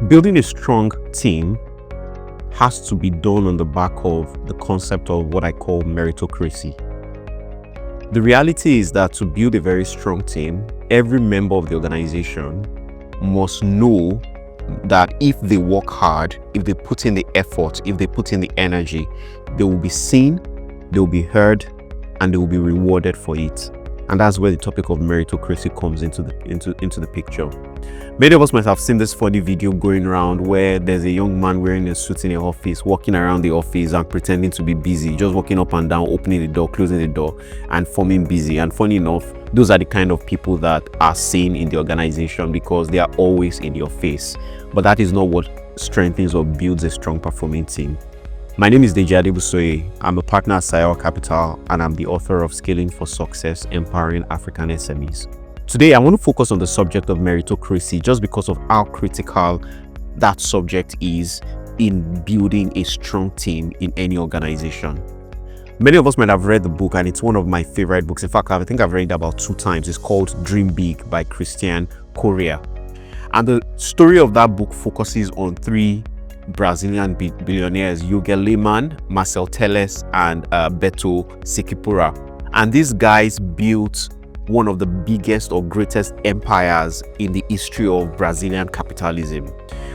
Building a strong team has to be done on the back of the concept of what I call meritocracy. The reality is that to build a very strong team, every member of the organization must know that if they work hard, if they put in the effort, if they put in the energy, they will be seen, they will be heard, and they will be rewarded for it. And that's where the topic of meritocracy comes into the picture. Many of us might have seen this funny video going around where there's a young man wearing a suit in an office, walking around the office and pretending to be busy, just walking up and down, opening the door, closing the door, and forming busy. And funny enough, those are the kind of people that are seen in the organization because they are always in your face. But that is not what strengthens or builds a strong performing team. My name is Deji Adebusoye. I'm a partner at Sayo Capital, and I'm the author of Scaling for Success, Empowering African SMEs. Today, I want to focus on the subject of meritocracy just because of how critical that subject is in building a strong team in any organization. Many of us might have read the book, and it's one of my favorite books. In fact, I think I've read it about 2 times. It's called Dream Big by Christian Correa. And the story of that book focuses on 3 Brazilian billionaires, Jorge Lehmann, Marcel Telles, and Beto Sikipura. And these guys built one of the biggest or greatest empires in the history of Brazilian capitalism.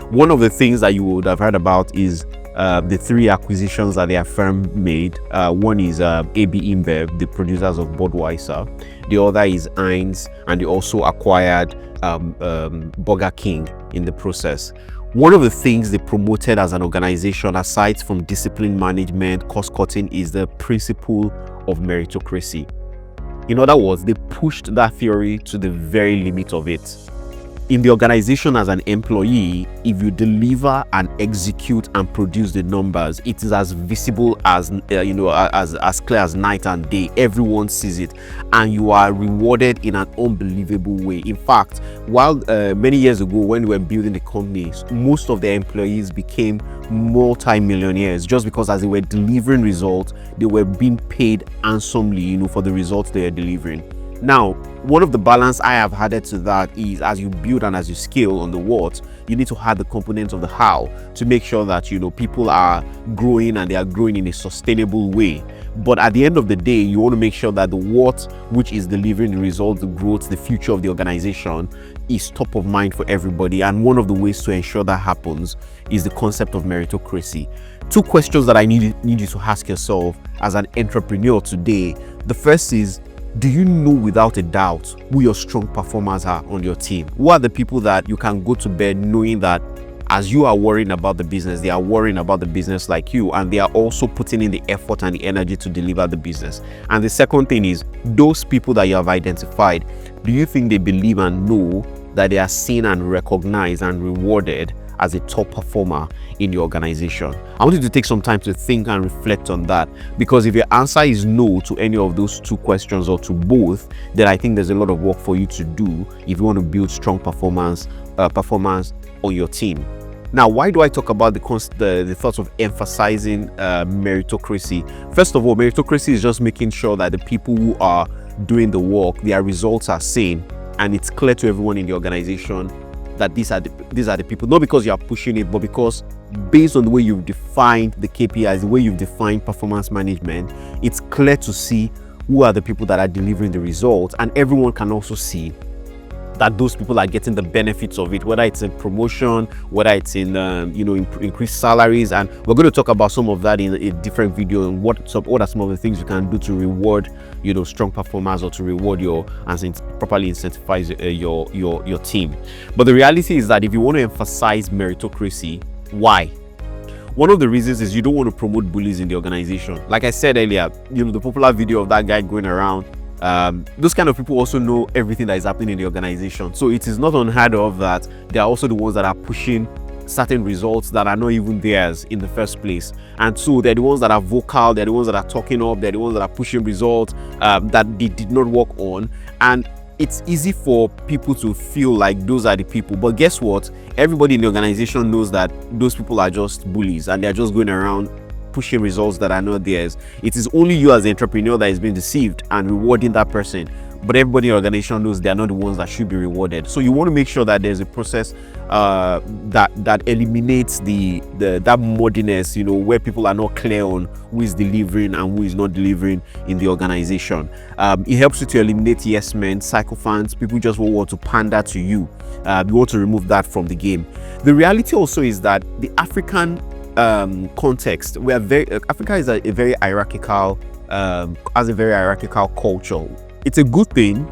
One of the things that you would have heard about is the 3 acquisitions that their firm made. One is AB InBev, the producers of Budweiser. The other is Heinz, and they also acquired Burger King in the process. One of the things they promoted as an organization, aside from discipline management, cost cutting, is the principle of meritocracy. In other words, they pushed that theory to the very limit of it. In the organization as an employee, if you deliver and execute and produce the numbers, it is as visible as as clear as night and day. Everyone sees it, and you are rewarded in an unbelievable way. In fact, while many years ago when we were building the companies, most of the employees became multi-millionaires just because as they were delivering results, they were being paid handsomely, for the results they are delivering. Now, one of the balance I have added to that is as you build and as you scale on the what, you need to add the components of the how to make sure that people are growing and they are growing in a sustainable way. But at the end of the day, you want to make sure that the what, which is delivering the results, the growth, the future of the organization, is top of mind for everybody. And one of the ways to ensure that happens is the concept of meritocracy. 2 questions that I need you to ask yourself as an entrepreneur today. The first is, do you know without a doubt who your strong performers are on your team? Who are the people that you can go to bed knowing that as you are worrying about the business, they are worrying about the business like you, and they are also putting in the effort and the energy to deliver the business? And the second thing is, those people that you have identified, do you think they believe and know that they are seen and recognized and rewarded as a top performer in your organization? I want you to take some time to think and reflect on that, because if your answer is no to any of those 2 questions or to both, then I think there's a lot of work for you to do if you want to build strong performance on your team. Now, why do I talk about the thoughts of emphasizing meritocracy? First of all, meritocracy is just making sure that the people who are doing the work, their results are seen, and it's clear to everyone in the organization that these are the people, not because you are pushing it, but because based on the way you've defined the KPIs, the way you've defined performance management, it's clear to see who are the people that are delivering the results, and everyone can also see that those people are getting the benefits of it, whether it's in promotion, whether it's in increased salaries. And we're going to talk about some of that in a different video, and what are some of the things you can do to reward strong performers, or to reward properly incentivize your team. But the reality is that if you want to emphasize meritocracy, why? One of the reasons is you don't want to promote bullies in the organization. Like I said earlier, the popular video of that guy going around, those kind of people also know everything that is happening in the organization. So it is not unheard of that they are also the ones that are pushing certain results that are not even theirs in the first place. And so they're the ones that are vocal, they're the ones that are talking up, they're the ones that are pushing results that they did not work on. And it's easy for people to feel like those are the people. But guess what? Everybody in the organization knows that those people are just bullies, and they're just going around pushing results that are not theirs. It is only you as the entrepreneur that is being deceived and rewarding that person but everybody in the organization knows they are not the ones that should be rewarded. So you want to make sure that there's a process that eliminates that muddiness, where people are not clear on who is delivering and who is not delivering in the organization. It helps you to eliminate yes men, sycophants, people just want to pander to you. You want to remove that from the game. The reality also is that the African context, Africa is a very hierarchical, has a very hierarchical culture. It's a good thing.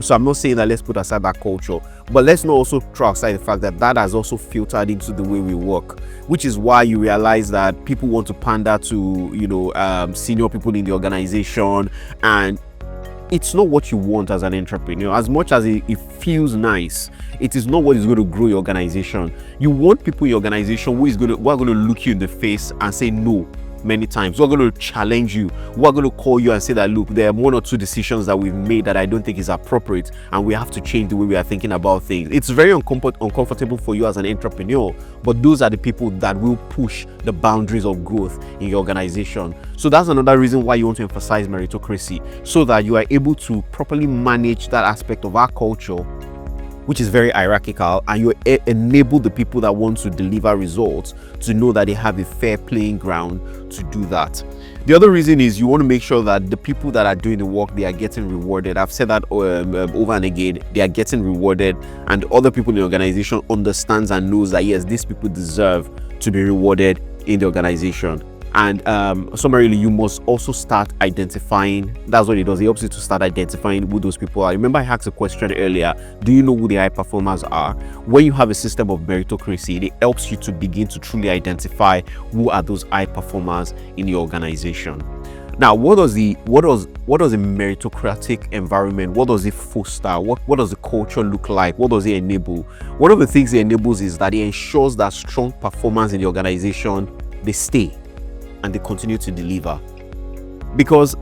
So I'm not saying that let's put aside that culture, but let's not also throw aside the fact that has also filtered into the way we work, which is why you realize that people want to pander to senior people in the organization, and it's not what you want as an entrepreneur. As much as it feels nice, it is not what is going to grow your organization. You want people in your organization who are going to look you in the face and say no many times, who are going to challenge you, who are going to call you and say that, look, there are one or two decisions that we've made that I don't think is appropriate, and we have to change the way we are thinking about things. It's very uncomfortable for you as an entrepreneur, but those are the people that will push the boundaries of growth in your organization. So that's another reason why you want to emphasize meritocracy, so that you are able to properly manage that aspect of our culture, which is very hierarchical, and you enable the people that want to deliver results to know that they have a fair playing ground to do that. The other reason is you want to make sure that the people that are doing the work, they are getting rewarded. I've said that over and again, they are getting rewarded, and other people in the organization understands and knows that yes, these people deserve to be rewarded in the organization. And summarily, you must also start identifying. That's what it does. It helps you to start identifying who those people are. Remember, I asked a question earlier: do you know who the high performers are? When you have a system of meritocracy, it helps you to begin to truly identify who are those high performers in your organization. Now, what does a meritocratic environment, what does it foster? What does the culture look like? What does it enable? One of the things it enables is that it ensures that strong performers in the organization, they stay and they continue to deliver. Because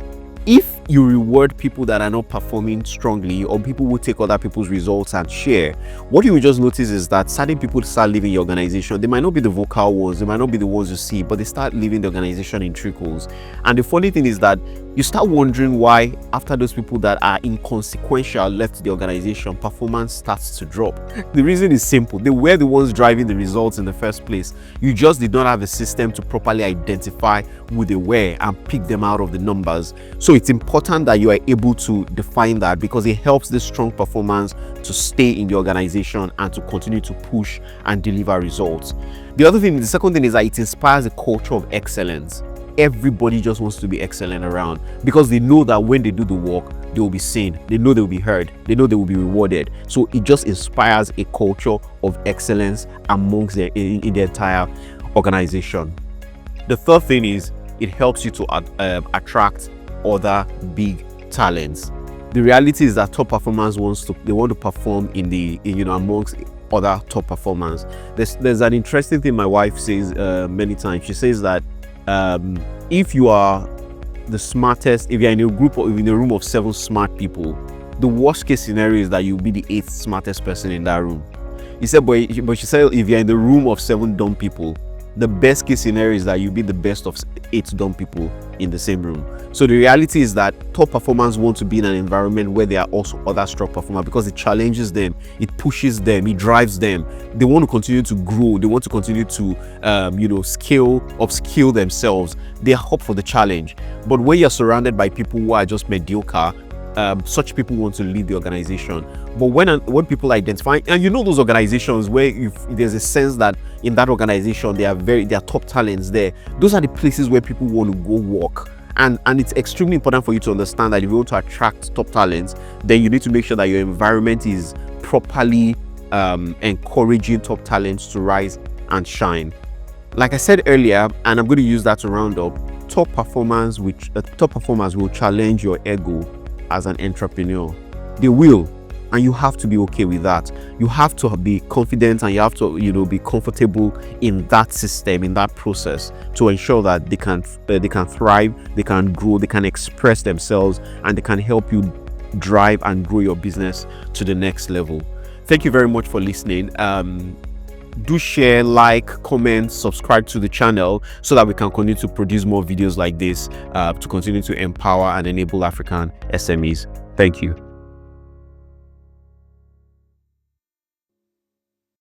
if you reward people that are not performing strongly, or people who take other people's results and share, what you will just notice is that certain people start leaving your organization. They might not be the vocal ones, they might not be the ones you see, but they start leaving the organization in trickles. And the funny thing is that you start wondering why, after those people that are inconsequential left the organization, performance starts to drop. The reason is simple: they were the ones driving the results in the first place. You just did not have a system to properly identify who they were and pick them out of the numbers. So it's important that you are able to define that, because it helps this strong performance to stay in the organization and to continue to push and deliver results. The second thing is that it inspires a culture of excellence. Everybody just wants to be excellent around, because they know that when they do the work, they will be seen, they know they will be heard, they know they will be rewarded. So it just inspires a culture of excellence amongst in the entire organization. The third thing is it helps you to attract other big talents. The reality is that top performers want to perform amongst other top performers. There's an interesting thing my wife says many times. She says that if you are the smartest, if you're in a room of 7 smart people, the worst case scenario is that you'll be the 8th smartest person in that room. He said, but she said, if you're in the room of 7 dumb people, the best case scenario is that you'll be the best of 8 dumb people in the same room. So the reality is that top performers want to be in an environment where there are also other strong performers, because it challenges them, it pushes them, it drives them. They want to continue to grow, they want to continue to upskill themselves. They are up for the challenge. But when you're surrounded by people who are just mediocre, such people want to lead the organization. But when people identify, and those organizations where if there's a sense that in that organization there are top talents there, those are the places where people want to go work. And it's extremely important for you to understand that if you want to attract top talents, then you need to make sure that your environment is properly encouraging top talents to rise and shine. Like I said earlier, and I'm going to use that to round up, top performers will challenge your ego as an entrepreneur. They will, and you have to be okay with that. You have to be confident, and you have to be comfortable in that system, in that process, to ensure that they can thrive, they can grow, they can express themselves, and they can help you drive and grow your business to the next level. Thank you very much for listening. Do share, like, comment, subscribe to the channel so that we can continue to produce more videos like this to continue to empower and enable African SMEs. Thank you.